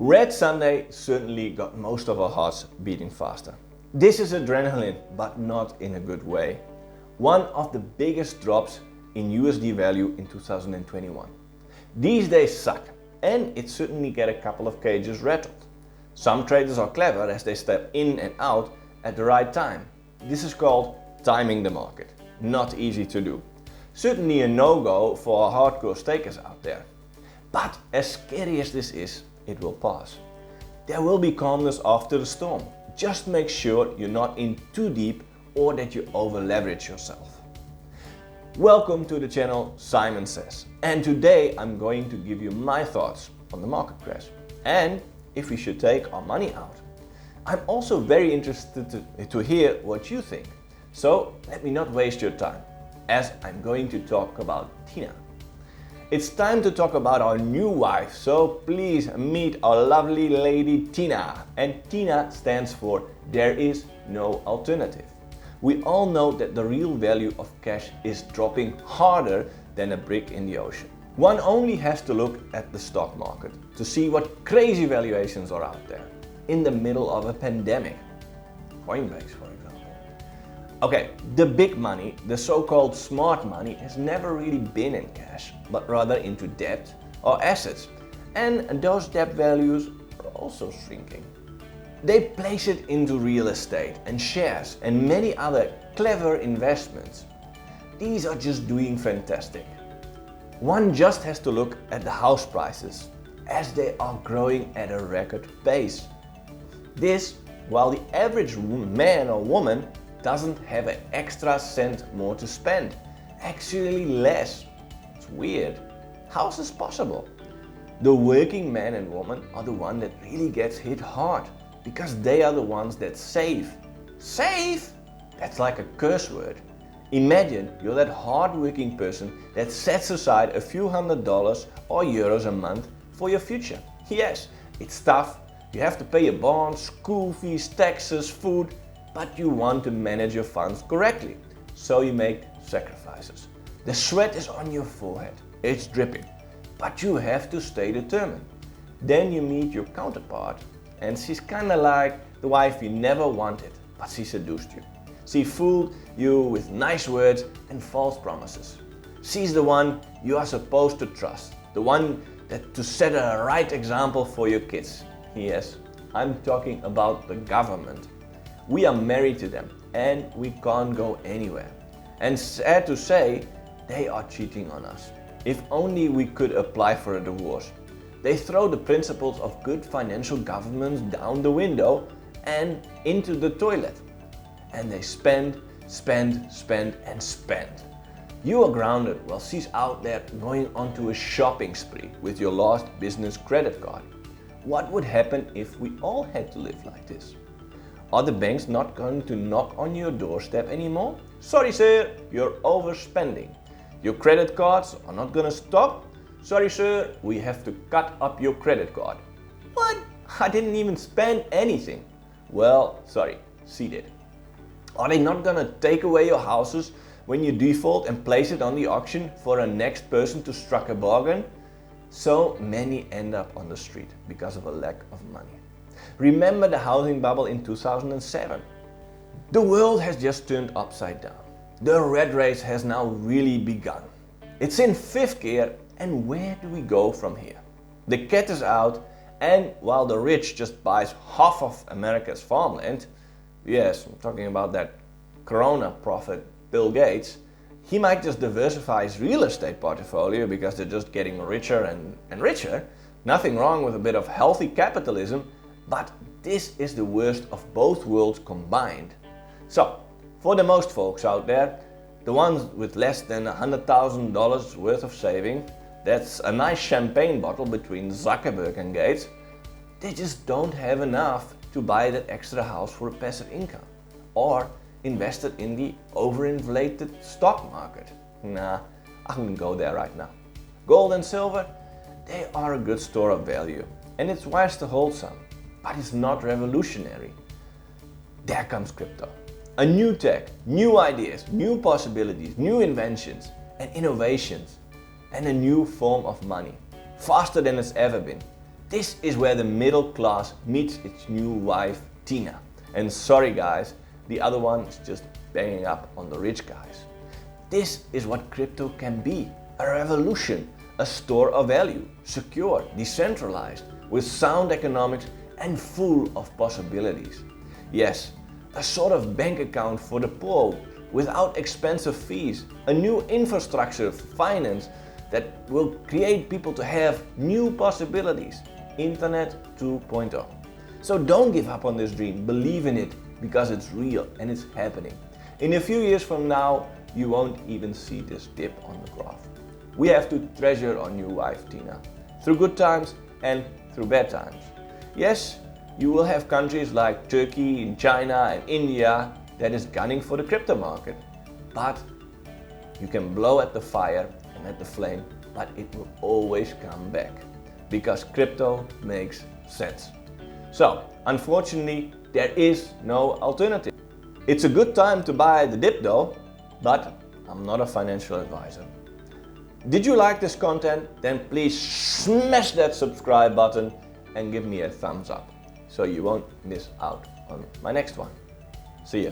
Red Sunday certainly got most of our hearts beating faster. This is adrenaline, but not in a good way. One of the biggest drops in USD value in 2021. These days suck, and it certainly get a couple of cages rattled. Some traders are clever as they step in and out at the right time. This is called timing the market. Not easy to do. Certainly a no-go for hardcore stakers out there. But as scary as this is, it will pass. There will be calmness after the storm. Just make sure you're not in too deep or that you over leverage yourself. Welcome to the channel Simon Says, and today I'm going to give you my thoughts on the market crash and if we should take our money out. I'm also very interested to hear what you think, so let me not waste your time as I'm going to talk about Tina. It's time to talk about our new wife, so please meet our lovely lady Tina. And Tina stands for There is no alternative. We all know that the real value of cash is dropping harder than a brick in the ocean. One only has to look at the stock market to see what crazy valuations are out there in the middle of a pandemic. Coinbase, for example. Okay, the big money, the so-called smart money, has never really been in cash, but rather into debt or assets. And those debt values are also shrinking. They place it into real estate and shares and many other clever investments. These are just doing fantastic. One just has to look at the house prices as they are growing at a record pace. This, while the average man or woman doesn't have an extra cent more to spend, actually less. It's weird. How is this possible? The working man and woman are the one that really gets hit hard because they are the ones that save. Save? That's like a curse word. Imagine you're that hard-working person that sets aside a few $100s or euros a month for your future. Yes, it's tough. You have to pay your bonds, school fees, taxes, food, but you want to manage your funds correctly, so you make sacrifices. The sweat is on your forehead, it's dripping, but you have to stay determined. Then you meet your counterpart, and she's kinda like the wife you never wanted, but she seduced you. She fooled you with nice words and false promises. She's the one you are supposed to trust, the one that to set a right example for your kids. Yes, I'm talking about the government. We are married to them and we can't go anywhere. And sad to say, they are cheating on us. If only we could apply for a divorce. They throw the principles of good financial governance down the window and into the toilet. And they spend, spend, spend and spend. You are grounded while she's out there going onto a shopping spree with your last business credit card. What would happen if we all had to live like this? Are the banks not going to knock on your doorstep anymore? Sorry sir, you're overspending. Your credit cards are not gonna stop? Sorry sir, we have to cut up your credit card. What? I didn't even spend anything. Well, sorry, she did. Are they not gonna take away your houses when you default and place it on the auction for a next person to strike a bargain? So many end up on the street because of a lack of money. Remember the housing bubble in 2007? The world has just turned upside down. The rat race has now really begun. It's in fifth gear, and where do we go from here? The cat is out, and while the rich just buys half of America's farmland, yes, I'm talking about that Corona prophet Bill Gates, he might just diversify his real estate portfolio because they're just getting richer and richer. Nothing wrong with a bit of healthy capitalism, but this is the worst of both worlds combined. So, for the most folks out there, the ones with less than $100,000 worth of saving, that's a nice champagne bottle between Zuckerberg and Gates, they just don't have enough to buy that extra house for a passive income or invest it in the overinflated stock market. Nah, I wouldn't go there right now. Gold and silver, they are a good store of value and it's wise to hold some, but it's not revolutionary. There comes crypto. A new tech, new ideas, new possibilities, new inventions and innovations, and a new form of money, faster than it's ever been. This is where the middle class meets its new wife, Tina. And sorry guys, the other one is just banging up on the rich guys. This is what crypto can be, a revolution, a store of value, secure, decentralized, with sound economics and full of possibilities. Yes, a sort of bank account for the poor without expensive fees, a new infrastructure of finance that will create people to have new possibilities. Internet 2.0. So don't give up on this dream, believe in it, because it's real and it's happening. In a few years from now, you won't even see this dip on the graph. We have to treasure our new wife, Tina, through good times and through bad times. Yes, you will have countries like Turkey and China and India that is gunning for the crypto market. But you can blow at the fire and at the flame, but it will always come back because crypto makes sense. So, unfortunately, there is no alternative. It's a good time to buy the dip though, but I'm not a financial advisor. Did you like this content? Then please smash that subscribe button and give me a thumbs up so you won't miss out on my next one. See ya.